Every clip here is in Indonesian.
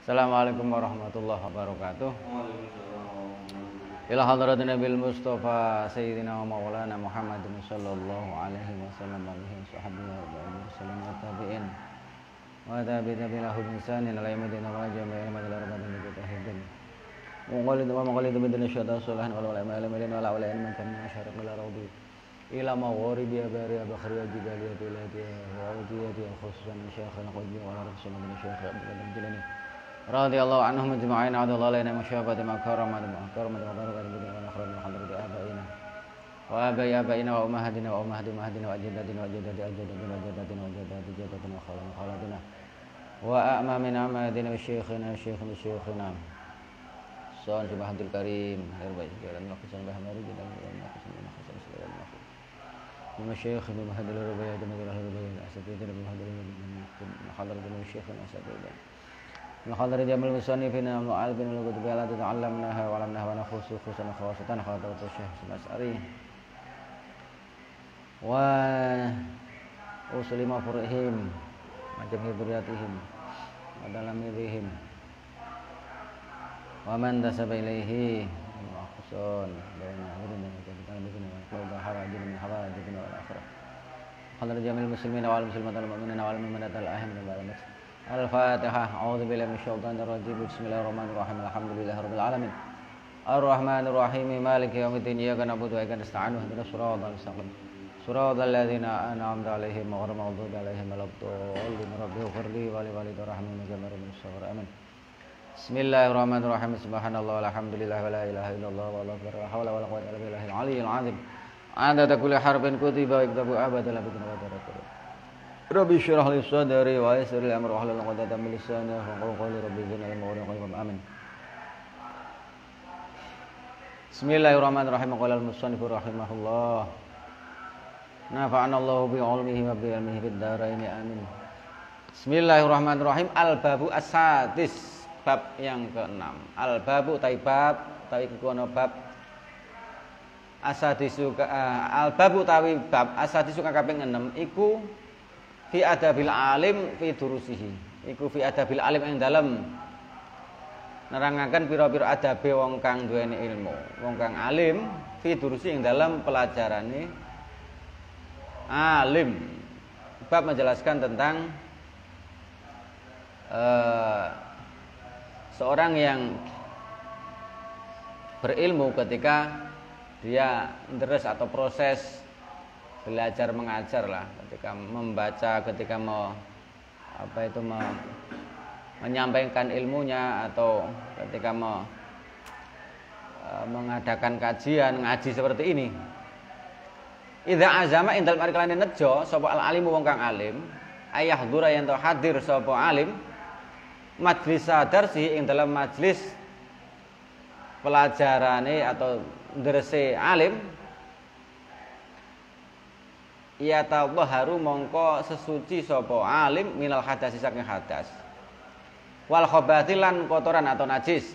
Assalamualaikum warahmatullahi wabarakatuh. Ila hadratin Nabil Mustafa Sayyidina wa Maulana Muhammadin sallallahu alaihi wasallam wa alihi sahbihi wa sallam wa tabi'in wa tabi'in lahum insanin ala yamadin wa jama'a ilma ila rabbatin mujtahidin wa qalidu min dunya syaitan salihin wa la ilaha illa Allah wa la ilaha illa man syarq ila raudi ila maghribi bari bakhri jidali biladi wa udiyati khususan syaikh al-qudbi wa rasulullah min syaikh al-jilani radhiyallahu anhum ajma'in adallahu alaina masyabati makaramah wa barakatuh wa akhirat min hadrati abaina wa abaina wa ummahatina wa ummahati ummahatina wa ajdadina wa ajdadi ajdadina wa ajdadina wa ajdadi jaddatina wa khalatina wa a'mamina amadina wa syekhina syekhina Soal subhanallah karim herbai jalan lakukan bahmari jalan lakukan lakukan segala makhluk Masyayikh bin Muhammad al-Rubaiyah dan al-Rubaiyah asatidz bin Muhammad bin hadrat bin syekhina asatidz Al-Khadar Jamal Musannifina Mu'al bin Al-Qutbi ala ta'allamnaha wa 'allamnaha wa nakhusu khususan khawasatan khadrat Syekh Mas'ari wa uslima furihim macam hibriyatihim wa dalam mirihim wa man tasaba ilaihi khususan baina hadirin dan kita bikin wa harajin min harajin wal akhirah Khadar Jamal Muslimina wal muslimat wal mu'minina wal mu'minat al-ahim wal barakat Al-Fatihah. A'udzu billahi minasyaitonir rajim. Bismillahirrahmanirrahim. Alhamdulillahirabbil alamin. Ar-Rahmanir Rahim. Maliki yaumiddin. Iyyaka na'budu wa iyyaka nasta'in. Ihdinas siratal mustaqim. Siratal ladzina an'amta 'alaihim ghairil maghdubi 'alaihim waladdallin. Rabbighfirli wa li walidayya warhamhum kama rabbayani amin. Bismillahirrahmanirrahim. Subhanallah walhamdulillah wa la ilaha illallah wallahu akbar. La haula wala quwwata illa billahil aliyyil 'azim. Adada kulli harfin kutiba wa yaktubu abadan la bikin wa tarakkur. Rabbi syrah li sadri wa yassir li amri wahlul 'uqdatam min lisani yafqahu qawli rabbi zidni ilma wa qul amin. Bismillahirrahmanirrahim. Qala al-musannif rahimahullah. Nafa'ana Allahu bi 'ilmihi wa bi 'ilmihi fid dharain amin. Bismillahirrahmanirrahim. Al-babu as-sadis, bab yang ke-6. Al-babu taibab, tawi kekono bab asadisu al-babu tawi bab asadisu kaping 6 iku fi adabil alim fi durusihi iku fi adabil alim ing dalem nerangaken pira-pira adabe wong kang duweni ilmu wong kang alim fi durusi ing dalem pelajarane alim bab menjelaskan tentang seorang yang berilmu ketika dia deres atau proses belajar mengajar lah, ketika membaca, ketika menyampaikan ilmunya atau ketika mengadakan kajian ngaji seperti ini. Idza azama indal markalane nejo sapa al alimu wong kang alim ayah dzura yen to hadir sapa alim majlis darsi ing dalam majlis pelajarane atau derse alim ya tadhharu mongko sesuci sapa alim minal hadasi saking hadas wal khabati lan kotoran atau najis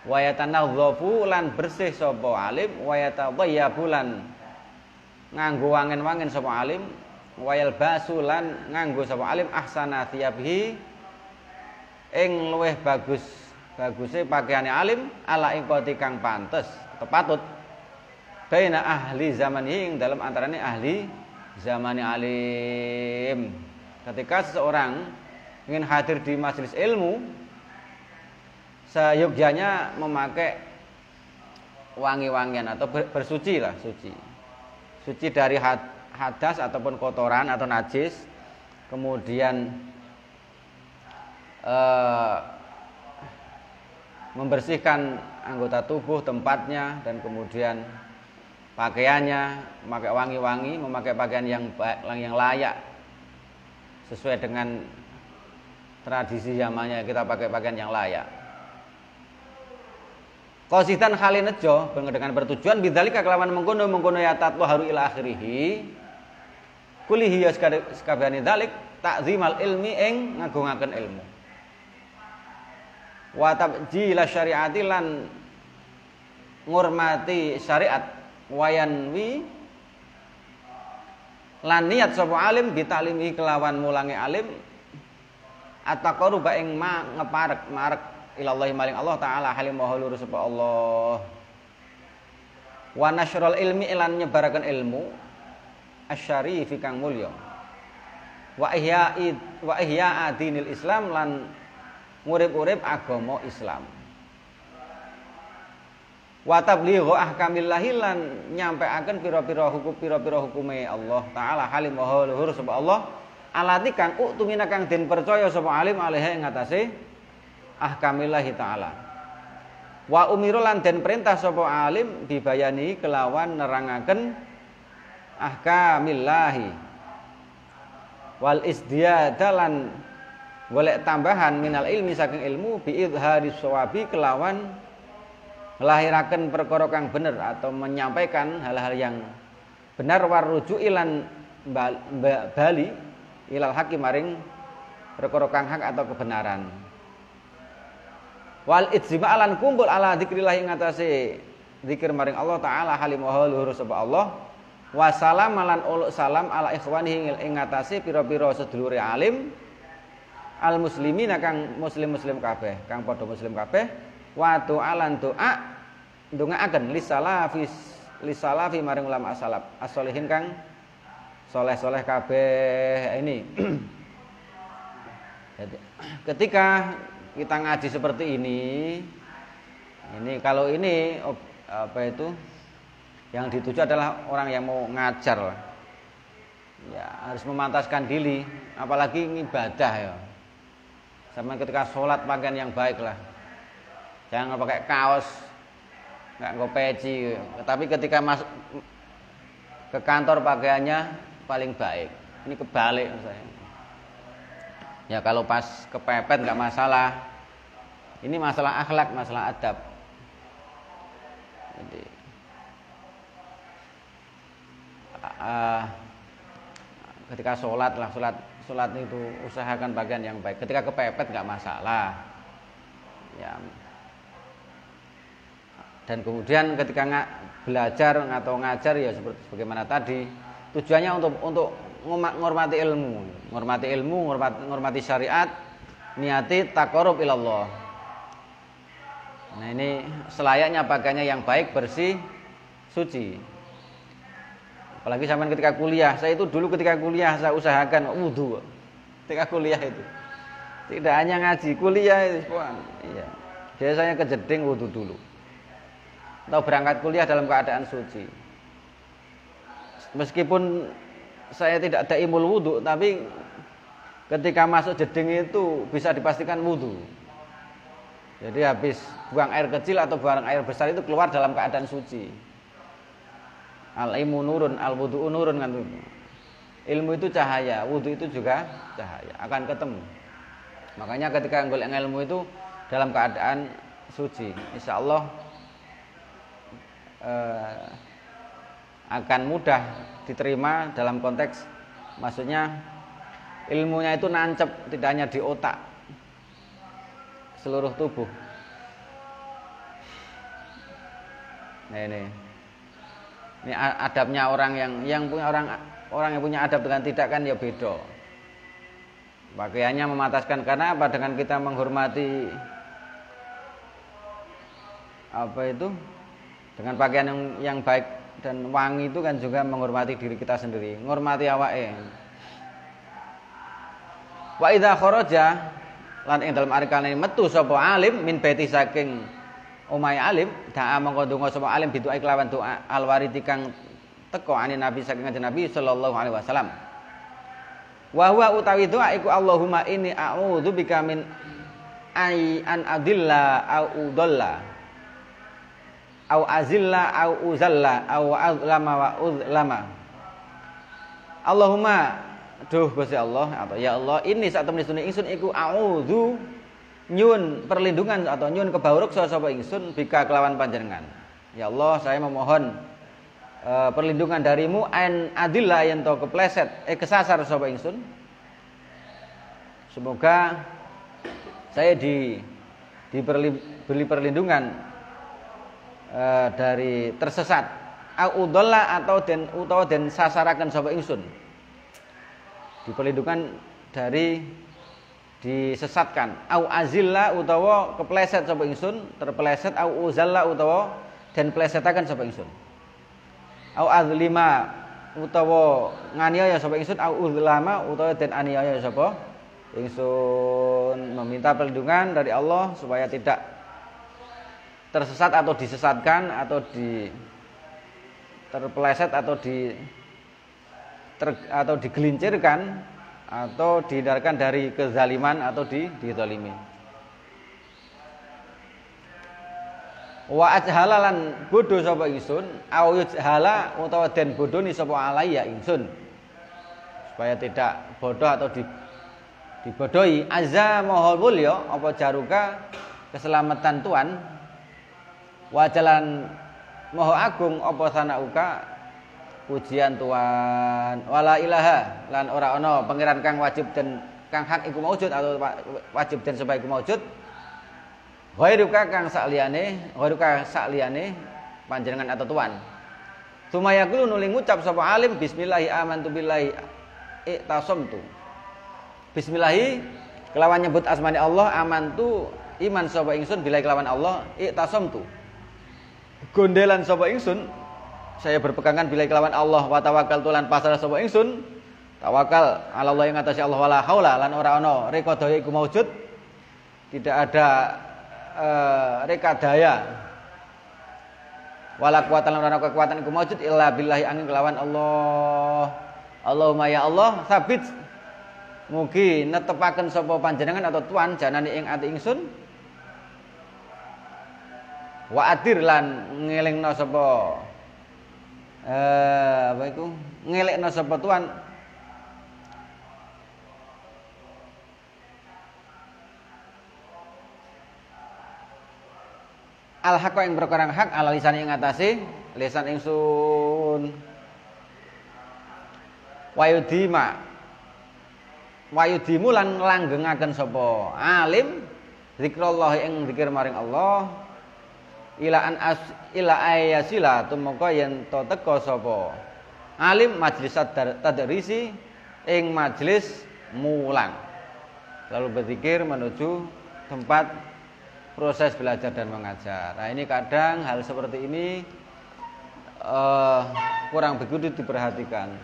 wa yatanadzafu lan bersih sapa alim wa yatadayyabu lan nganggo wangen-wangen sapa alim wa yalbasu lan nganggo sapa alim ahsana thiyabihi ing luweh baguse pakaiane alim ala ing koti kang pantes atau patut baina ahli zamani ing dalam antarane ahli zamani alim. Ketika seseorang ingin hadir di majelis ilmu, seyogyanya memakai wangi-wangian atau bersuci lah, suci dari hadas ataupun kotoran atau najis, kemudian membersihkan anggota tubuh tempatnya dan kemudian pakaiannya, memakai wangi-wangi, memakai pakaian yang layak sesuai dengan tradisi zamannya, kita pakai pakaian yang layak. Qasidan halin nejo dengan bertujuan bidzalika kelawan mengkono ya tatwaharu ila akhirih. Kulihi ya sakabehane dzalik takzimal ilmi ing ngagungaken ilmu. Wa tabjila syariati lan ngurmati syariat wayanwi lan niat sapa alim ditalimi kelawan mulangi alim at-taqarruba ing ngeparek marek ilallahi maring Allah taala halim maha lurus sapa Allah. Wa nasyrul ilmi lan nyebaraken ilmu asyarifi kang mulya. Wa ihya dinil Islam lan ngurip-urip agama Islam. Wa tablighu ahkamillahi lan nyampaiaken pira-pira hukume Allah taala halim maha luhur sapa Allah. Alati kang uktumina kang den percaya sapa alim alaiha ing atase ahkamillahi taala. Wa umiru lan den perintah sapa alim dibayani kelawan nerangaken ahkamillahi wal isdiyadalan golek tambahan minal ilmi saking ilmu bi idharis shawabi kelawan nglahiraken perkara kang bener atau menyampaikan hal-hal yang benar waruju ilan bali ilal hakim maring perkara kang hak atau kebenaran. Wal ijma'alan kumpul ala dzikrillah ing atase zikir maring Allah taala halimaha luhur sapa Allah. Wa salamalan uluk salam ala ikhwanihi ing atase pira-pira sedulure alim al muslimin kang muslim kabeh, kang padha muslim kabeh. Wa doalan doa ndongaaken lisalafi maring ulama salaf as-sholihin kang soleh-soleh kabeh ini. Jadi, ketika kita ngaji seperti ini kalau ini apa itu yang dituju adalah orang yang mau ngajar ya harus memantaskan diri, apalagi ibadah ya. Sama ketika sholat pakaian yang baik lah, jangan pakai kaos, nggak nggak peci. Tapi ketika masuk ke kantor pakaiannya paling baik. Ini kebalik saya. Ya kalau pas kepepet nggak masalah. Ini masalah akhlak, masalah adab. Jadi, ketika sholat lah, sholat itu usahakan bagian yang baik. Ketika kepepet nggak masalah. Ya. Dan kemudian ketika belajar atau ngajar ya seperti bagaimana tadi, tujuannya untuk menghormati ilmu, menghormati syariat, niati taqarrub ilallah. Nah ini selayaknya pakaiannya yang baik, bersih, suci. Apalagi zaman ketika kuliah, saya itu dulu ketika kuliah saya usahakan wudu. Ketika kuliah itu tidak hanya ngaji, kuliah itu, iya. Biasanya kejeding wudu dulu. Atau berangkat kuliah dalam keadaan suci. Meskipun saya tidak ada imul wudu, tapi ketika masuk jeding itu bisa dipastikan wudu. Jadi habis buang air kecil atau buang air besar itu keluar dalam keadaan suci. Al-ilmu nurun, al-wudu'u nurun kan. Ilmu itu cahaya, wudu itu juga cahaya, akan ketemu. Makanya ketika golek ilmu itu dalam keadaan suci, insya Allah akan mudah diterima dalam konteks, maksudnya ilmunya itu nancep, tidak hanya di otak, seluruh tubuh. Nah ini adabnya orang yang punya orang yang punya adab dengan tidak kan ya beda. Pakaiannya memataskan karena apa? Dengan kita menghormati apa itu? Dengan pakaian yang baik dan wangi itu kan juga menghormati diri kita sendiri, menghormati awake. Wa idza kharaja lan ing dalem arikane metu sapa alim min baiti saking omahe alim, da'a mongko donga sapa alim bidu kelawan doa alwaridi kang teko ane Nabi saking kanjeng Nabi sallallahu alaihi wasallam. Wa huwa utawi doa iku Allahumma inni a'udzu bika min an adilla au udalla au azilla au uzalla au azlama wa uzlama. Allahumma duh Gusti Allah atau ya Allah ini sak temene ingsun iku a'udzu nyun perlindungan atau nyun kebauruk sapa ingsun bika kelawan panjenengan. Ya Allah saya memohon perlindungan darimu an adilla yen to kepleset kesasar sapa ingsun. Semoga saya diberi perlindungan dari tersesat audalla atau den sasaraken sapa ingsun. Diperlindungan dari disesatkan, au azilla utawa kepleset sapa ingsun, terpeleset, au uzalla utawa den plesetaken sapa ingsun. Au azlima utawa nganiaya sapa ingsun, au uzlama utawa den aniaya sapa ingsun. Meminta perlindungan dari Allah supaya tidak tersesat atau disesatkan atau terpeleset atau digelincirkan atau dihindarkan dari kezaliman atau dizalimi. Wa ajhalalan bodho sapa ingsun, au yujhala utawa den bodhoni sapa alayya ingsun. Supaya tidak bodoh atau dibodohi. Azza mahal mulya apa jaruka keselamatan Tuhan. Wa jalan maha agung apa sanauka pujian Tuhan. Wala ilaha lan ora ana pangeran kang wajib dan kang hak iku maujud atau wajib dan supaya iku maujud. Ghairuka kang sakliyane panjenengan atau Tuhan. Sumayaqulu nuli ngucap sapa alim bismillahi amantu billahi i'tasamtu. Bismillahi kelawan nyebut asmane Allah, amantu iman sapa ingsun billahi kelawan Allah, i'tasamtu. Gondelan sapa ingsun, saya berpegangan bila kelawan Allah, wa tawakkaltu lan pasrah sapa ingsun, tawakal ala Allah yang atase Allah, wala haula lan ora ana rekadaya iku maujud, tidak ada rekadaya, wala kuwatan lan ora kekuatan iku maujud illa billahi angin kelawan Allah. Allahumma ya Allah sabit mugi netepaken sapa panjenengan atau Tuhan janane ing ati ingsun, wa adir lan ngelingno sapa ngelekno sapa Tuhan al haqqa ing perkara hak ala lisan ing atase lisan ingsun. Wayudimu lan langgengaken sapa alim zikrullah ing zikir maring Allah ila ayasila tumeka yen to teka sapa alim majlis tadrisi ing majlis mulang, lalu berzikir menuju tempat proses belajar dan mengajar. Nah, ini kadang hal seperti ini kurang begitu diperhatikan.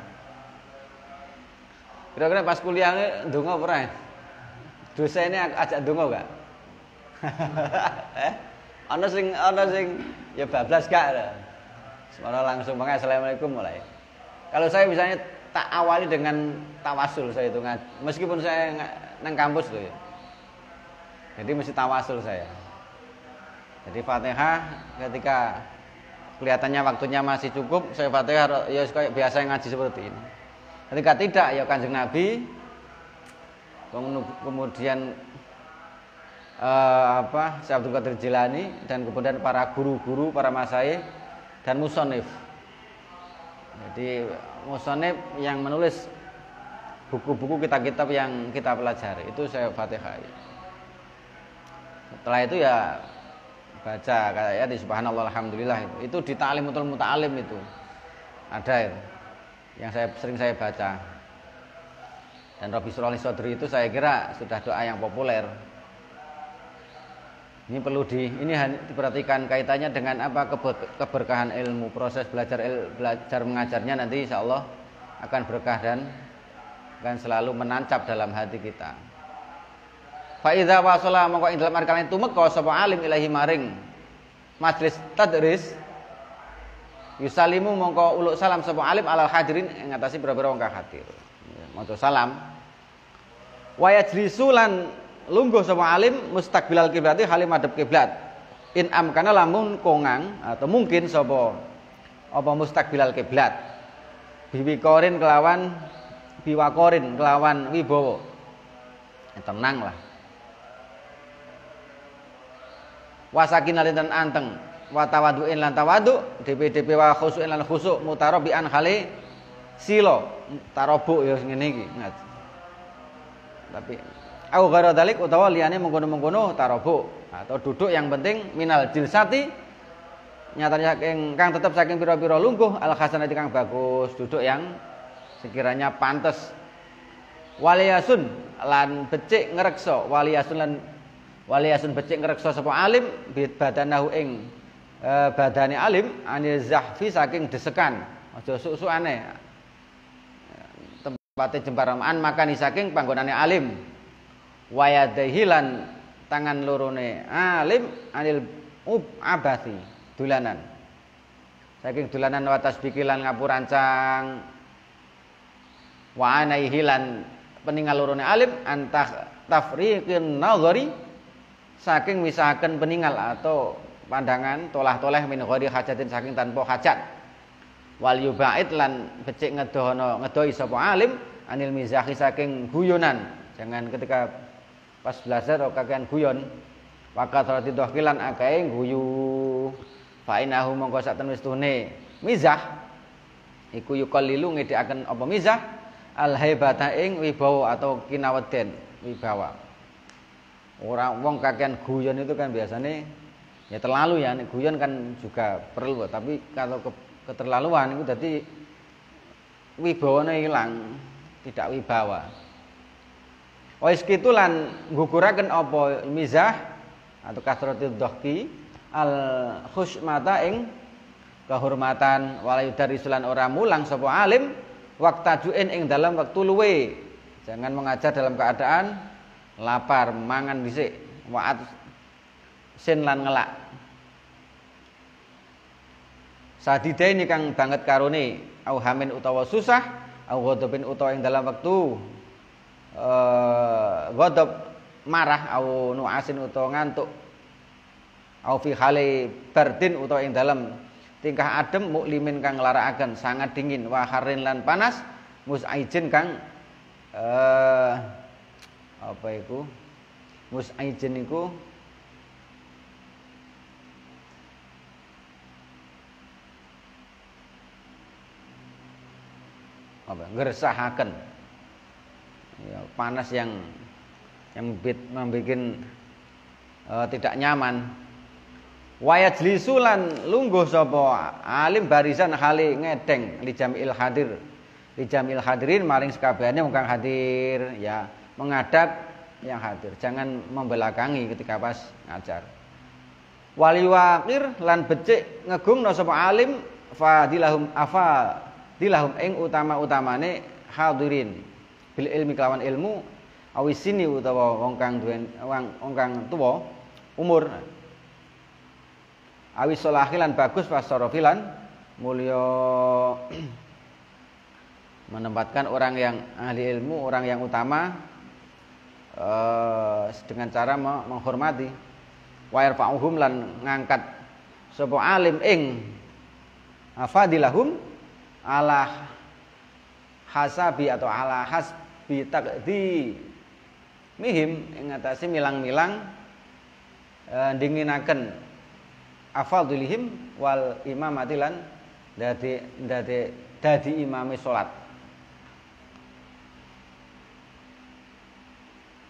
Kira-kira pas kuliah ndonga ora? Dosennya ajak ndonga gak? Ana sing ya bablas gak. Semana langsung pakai assalamualaikum mulai. Kalau saya misalnya tak awali dengan tawasul saya itu meskipun saya nang kampus loh ya. Jadi mesti tawasul saya. Jadi Fatihah ketika kelihatannya waktunya masih cukup, saya Fatihah ya kayak biasa ngaji seperti ini. Ketika tidak ya Kanjeng Nabi, kemudian Syekh Abdul Qadir Jilani dan kemudian para guru-guru, para masyayikh dan musonif. Jadi musonif yang menulis buku-buku kitab-kitab yang kita pelajari itu saya Fatihah. Setelah itu ya baca kayak di subhanallah alhamdulillah itu di ta'limutul muta'alim itu ada itu yang sering saya baca. Dan Rabbi Shrah li Sadri itu saya kira sudah doa yang populer. Ini perlu diperhatikan kaitannya dengan apa keberkahan ilmu, proses belajar mengajarnya nanti insyaallah akan berkah dan akan selalu menancap dalam hati kita. Fa idza wasala mongko ing dalem arkalan tumeka sapa alim ilahi maring majlis tadris yusalimu mongko uluk salam sapa alim alal hadirin ing ngatasi pira-pira wong kang hadir. Maca salam. Wa yajlisu lan lungguh sapa alim mustaqbilal kiblati halim madhep kiblat. In amkana lamun kongang atau mungkin sapa apa mustaqbilal kiblat. Biwikorin kelawan wibawa. Tenang lah. Wasakin dan anteng wa tawadu'in lan tawadu DP wa khusu'in lan khusuk mutarabian khali silo tarobuk ya ngene iki tapi au ghara dalik utawa liyane mengkono-mengkono tarobuk atau duduk yang penting minal jilsati nyatanya kang tetep saking pira-pira lungguh al hasanati kang bagus, duduk yang sekiranya pantes waliyasun lan becik ngreksa waliyasun becik ngreksa sapa alim badanahu ing badane alim anil zahfi saking desekan aja suk-sukane tempate jembaraman makani saking panggonane alim wayadaihi lan tangan lorone alim anil abathi dulanan saking dulanan wa tasbiki lan ngapurancang wa anaihi lan peningal lorone alim antah tafriqin nadhari saking misahaken peningal atau pandangan tolah-toleh min ghairi hajatin saking tanpa hajat wal yubaid lan becik ngedoi sapa alim anil mizahi saking guyonan jangan ketika pas belajar kok kakean guyon waqatrati dhahkilan akae guyu fa inahu mongko sak temen wistune mizah iku yuqallilu ngedekaken apa mizah al haibata ing wibawa atau kinaweden wibawa orang wong kakean guyon itu kan biasanya ya terlalu ya guyon kan juga perlu tapi kalau keterlaluan itu jadi wibawanya hilang tidak wibawa wis kitu lan ngukuraken apa mizah atau kasratul dhahki al khusymata ing kehormatan walayudarisulan ora mulang sapa alim waqtajuin ing dalam waktu luwe jangan mengajar dalam keadaan lapar mangan dhisik waat sin lan ngelak sadida ini kang banget karone au hamin utawa susah au ghadabin utawa ing dalam waktu ghadab marah au nuasin utawa ngantuk au fi hali bardin utawa ing dalam tingkah adem muklimin kang nglarakaken sangat dingin wa harin lan panas musaijin kang apa iku musaijin iku apa ngresahaken ya panas yang membuat tidak nyaman wayajlisu lan lungguh sapa alim barisan hale ngedeng li jamil hadirin maring sekabehane wong kang hadir ya menghadap yang hadir jangan membelakangi ketika pas ngajar waliwaqir lan becik ngegungna sapa alim fadilahum ing utama-utamane hadirin bil ilmi kelawan ilmu awisini utawa wong kang duwen wong kang tuwa umur awis solahilan bagus wasorofilan mulya menempatkan orang yang ahli ilmu orang yang utama dengan cara menghormati wa yarfa'uhum lan ngangkat sapa alim ing afadilahum ala hasabi atau ala hasbi taqdi mihim ing atase milang-milang dinginaken afadilihim wal imamatilan dadi imami salat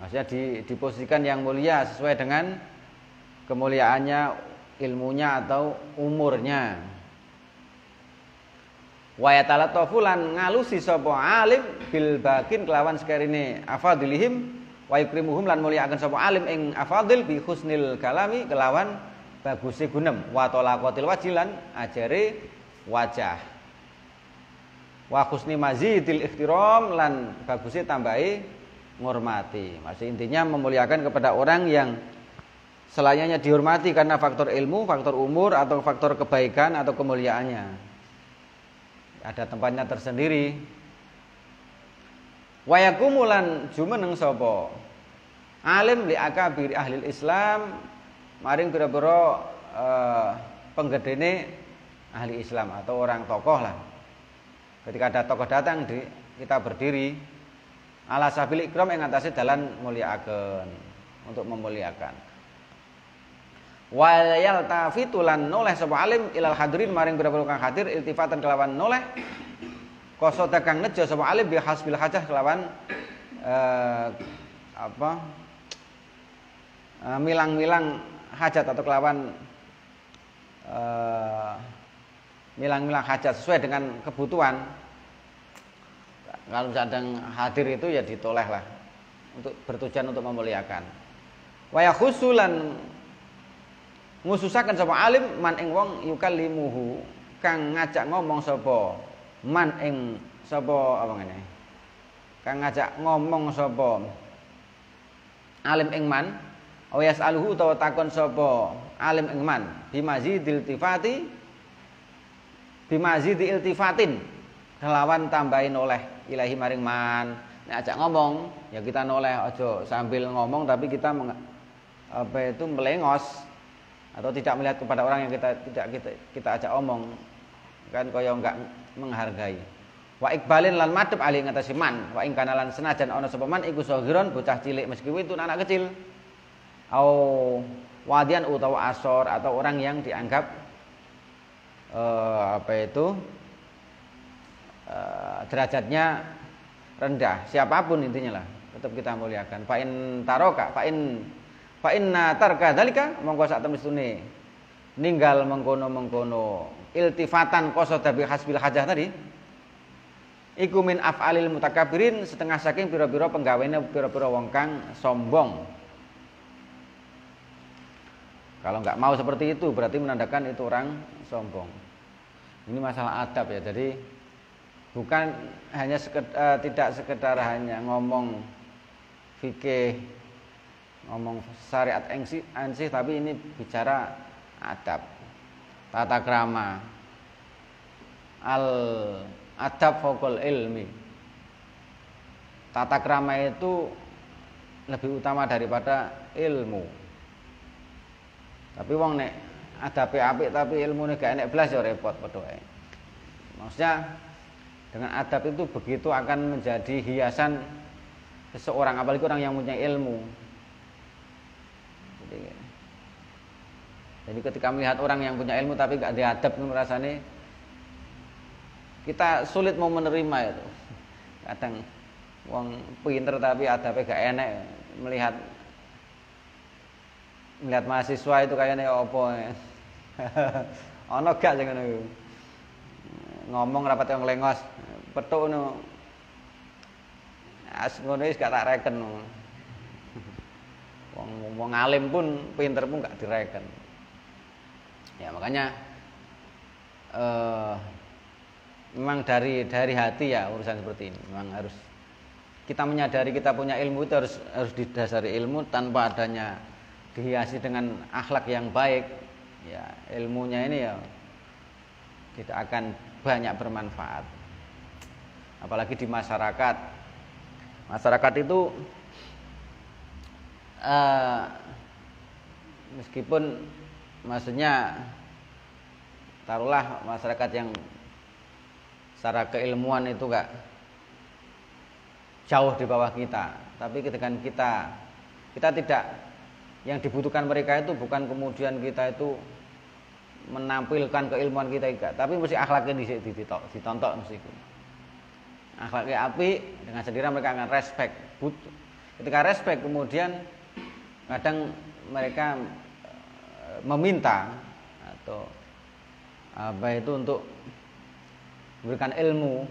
maksudnya diposisikan yang mulia sesuai dengan kemuliaannya ilmunya atau umurnya wa yatalatafu lan ngalusi sapa alim bil bakin kelawan sekarine afadilihim wa yukrimuhum lan mulyakaken sapa alim ing afadil bi husnil kalami kelawan baguse gunem wa talaqatil wajilan ajare wajah wa husni mazidil ihtiram lan baguse tambahi ngormati masih intinya memuliakan kepada orang yang selayaknya dihormati karena faktor ilmu, faktor umur atau faktor kebaikan atau kemuliaannya ada tempatnya tersendiri wa yakumulan jumeneng sapa alim li akabir ahli Islam maring pira-pira penggedene ahli Islam atau orang tokoh lah ketika ada tokoh datang kita berdiri ala sabil ikram ing atase dalan mulyakaken untuk memuliakan wal yaltafitu lan noleh sapa alim ilal hadirin maring pira-pira kang hadir iltifatan kelawan noleh qasada kang nejo sapa alim bi hasbil hajah kelawan milang-milang hajat atau kelawan milang-milang hajat sesuai dengan kebutuhan kalau sedang hadir itu ya ditoleh lah untuk bertujuan untuk memuliakan. Wa yakhusulan ngususaken sapa alim man ing wong yukallimuhu kang ngajak ngomong sapa man ing sapa apa ngene. Kang ngajak ngomong sapa alim ing man wa yasaluhu utawa takon sapa alim ing man bimazidil iltifati bimazidi iltifatin kelawan tambahin oleh ilahi maring man. Nek ajak ngomong ya kita noleh aja sambil ngomong tapi kita melengos atau tidak melihat kepada orang yang kita ajak omong kan kaya enggak menghargai. Wa ikbalin lan madhep ali ngatasi man wa ing kanalan senajan ana sapa man iku sagiron bocah cilik meskipun itu anak kecil au wadian utawa asor atau orang yang dianggap derajatnya rendah, siapapun intinya lah tetap kita muliakan. Fa in taroka fa inna tarka dalika mongko sak temestune ninggal mengkono iltifatan qasada bi hasbil hajah tadi iku min af'alil mutakabbirin setengah saking pira-pira penggawene pira-pira wong kang sombong. Kalau enggak mau seperti itu berarti menandakan itu orang sombong. Ini masalah adab ya. Jadi bukan hanya tidak sekedar hanya ngomong fikih, ngomong syariat ansih, tapi ini bicara adab, tata krama, al adab fokol ilmi. Tata krama itu lebih utama daripada ilmu. Tapi wong nek adabe apik tapi ilmune gak enek blas ya repot padha ae. Maksudnya dengan adab itu begitu akan menjadi hiasan seseorang, apalagi orang yang punya ilmu. Jadi ketika melihat orang yang punya ilmu tapi gak diadab, rasanya kita sulit mau menerima itu. Kadang wong pinter tapi adabnya gak enek, melihat mahasiswa itu kayaknya apa. Ono gak sing ngono iku. Ngomong rapat yang lengos, petuk ngono. As ngono wis gak tak reken. Wong alim pun pinter pun gak direken. Ya makanya memang dari hati ya urusan seperti ini. Memang harus kita menyadari kita punya ilmu itu harus didasari ilmu tanpa adanya dihiasi dengan akhlak yang baik. Ya, ilmunya ini ya tidak akan banyak bermanfaat. Apalagi di masyarakat. Masyarakat itu meskipun maksudnya taruhlah masyarakat yang secara keilmuan itu gak jauh di bawah kita, tapi ketika kita tidak, yang dibutuhkan mereka itu bukan kemudian kita itu menampilkan keilmuan kita enggak, tapi mesti akhlaknya ditontok mesti. Akhlaknya api, dengan sendiri mereka akan respect. Ketika respect kemudian kadang mereka meminta atau untuk memberikan ilmu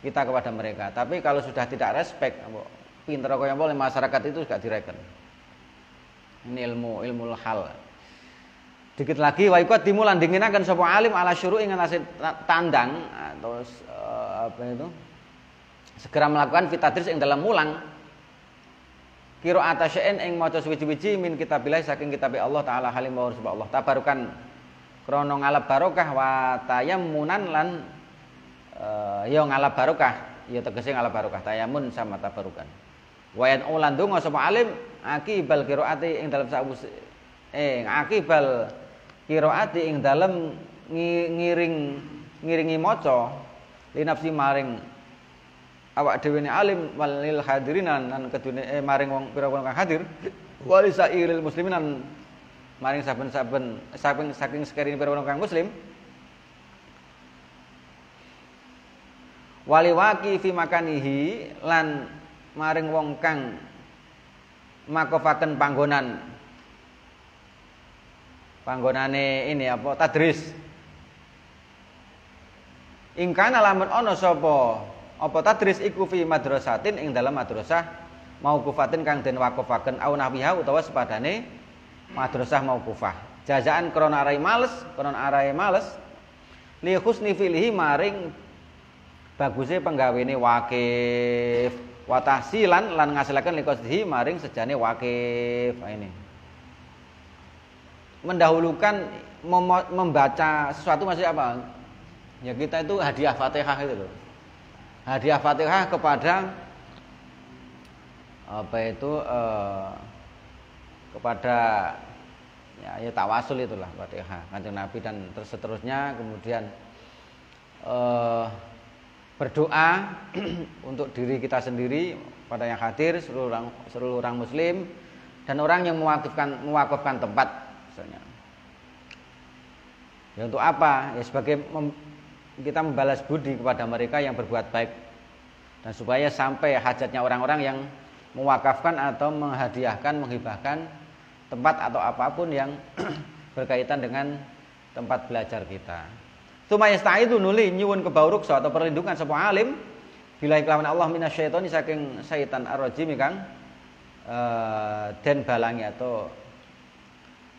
kita kepada mereka. Tapi kalau sudah tidak respect, pinter kaya boleh masyarakat itu juga direken. Ini ilmu hal. Dikit lagi wa ikut dimulan dinginaken sapa alim ala syuru'i ngatasi tandang atau segera melakukan fitadris ing dalam mulang qira'at syai'in ing maca suwi-wiji min kitabillah saking kitab Allah taala halim wa subha Allah tabarukan krana ngalap barokah wa tayammunan lan ya ngalap barokah ya tegese ngalap barokah tayamun sama tabarukan wa yan ulan donga sapa alim akibal qiraati ing dalam akibal qiraati ing dalam ngiringi maca li nafsi maring awak dhewe alim walil hadirin lan kedune maring wong pira-pira kang hadir walisairil muslimin lan maring saben-saben saking sekerine pira-pira kang muslim waliwaki fi makanihi lan maring wong kang makofaken panggonane ini apa tadris ingkana lamun ana sapa apa tadris iku fi madrasatin ing dalam madrasah mauqufatin kang den waqafaken au nahwiha utawa sepadane madrasah mauqufah. Jazaan krana arai males li husni fi'lihi maring baguse penggawene waqif wa tahsilan lan ngasilaken li qasdihi maring sejane waqif. Ini mendahulukan membaca sesuatu maksudnya apa? Ya kita itu hadiah Fatihah itu loh. Hadiah Fatihah kepada apa itu kepada ya tawasul itulah Fatihah Kanjeng Nabi dan seterusnya, kemudian berdoa untuk diri kita sendiri pada yang hadir seluruh orang muslim dan orang yang mewakafkan tempat misalnya. Ya untuk apa? Ya sebagai kita membalas budi kepada mereka yang berbuat baik dan supaya sampai hajatnya orang-orang yang mewakafkan atau menghadiahkan, menghibahkan tempat atau apapun yang berkaitan dengan tempat belajar kita. Sumayastaidu nuli nyuwun kebauruksa atau perlindungan sapa alim bila kelawan Allah minasyaitoni saking syaitan ar-rajim kang den balangi atau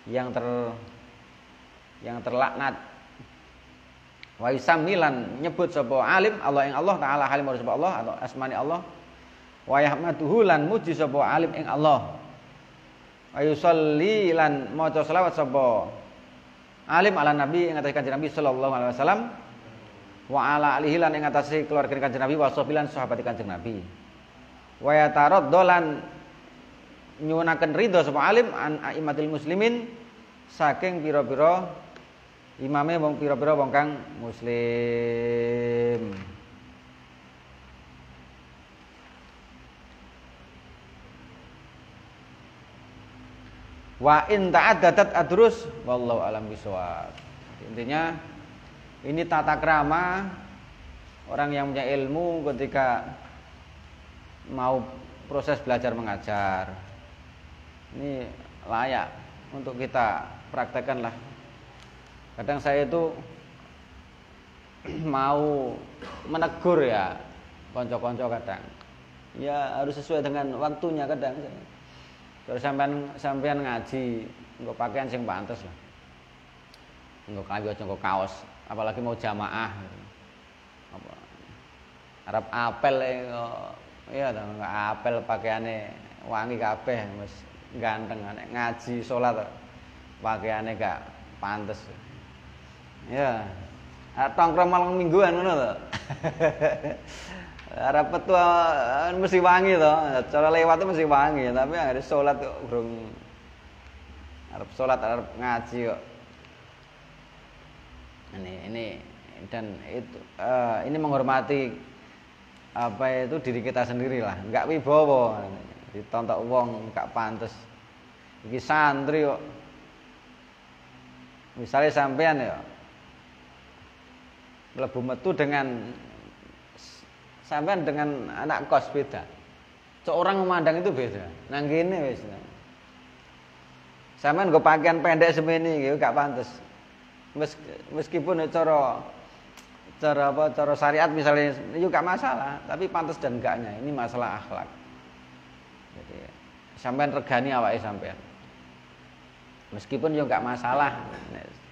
yang terlaknat. Wa isamilan nyebut sapa alim Allah ing Allah taala halim sapa Allah atau asmani Allah. Wa yahmaduhu lan muji sapa alim ing Allah. Wa yusolli lan maca selawat sapa alim ala nabi ing atas Kanjeng Nabi sallallahu alaihi wasallam wa ala alihi lan ing atas keluarga Kanjeng Nabi wa sahbilan sahabat Kanjeng Nabi. Wa yataraddolan nyuwunaken ridho sapa alim an aimatil muslimin saking pira-pira imame wong pira-pira wong kang muslim. Wa in ta'addadat adrus wallahu alam bisawab. Intinya ini tata krama orang yang punya ilmu ketika mau proses belajar mengajar. Ini layak untuk kita praktekkan lah. Kadang saya itu mau menegur ya konco-konco kadang. Ya harus sesuai dengan waktunya kadang. Terus sampean ngaji nggo pakaian sing pantes lah. Nggo kaos nggo kaos, apalagi mau jamaah. Apa Arab apel ya ta apel pakaiane wangi kabeh wis ganteng nek ngaji salat pakaiane gak pantes. Ya. Tongkrong malam mingguan ngono to. Arep petua mesti wangi to. Cara lewat mesti wangi, tapi harus salat kok urung arep salat arep ngaji kok. Ini dan itu ini menghormati apa itu diri kita sendiri lah. Enggak wibawa. Ditontok wong gak pantes. Iki santri kok. Misalnya sampean ya mlebu metu dengan sampean dengan anak kos beda. Seorang memandang itu beda. Nang kene wis. Sampean nggo pakaian pendek semene iki gak pantes. Meskipun cara syariat misalnya itu gak masalah, tapi pantes dan enggaknya ini masalah akhlak. Jadi sampean regani awake sampean. Meskipun yo gak masalah,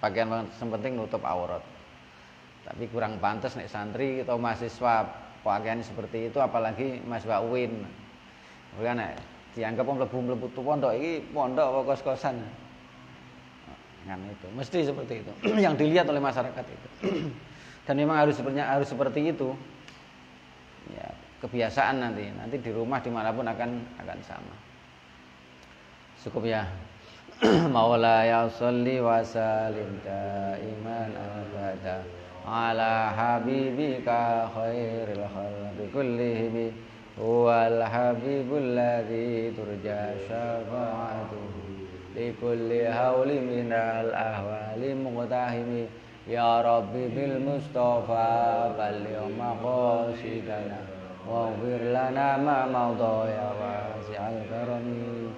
pakaian penting nutup aurat. Tapi kurang pantas nek santri atau mahasiswa pakaian seperti itu, apalagi mahasiswa UIN. Kan dianggap mlebu pondok iki pondok apa kos-kosan. Kan itu, mesti seperti itu. Yang dilihat oleh masyarakat itu. Dan memang harus seperti itu. Ya, kebiasaan nanti di rumah dimanapun akan sama. Cukup ya. Maula ya sholli wa sallim daiman abada ala habibika khairil khalqi kullihim huwal habibul ladzi turja syafa'atuhu li kulli hauli minal ahwali muqtahimi ya rabbi bil mustafa balligh maqasidana waghfir lana ma madha ya wasi'al karami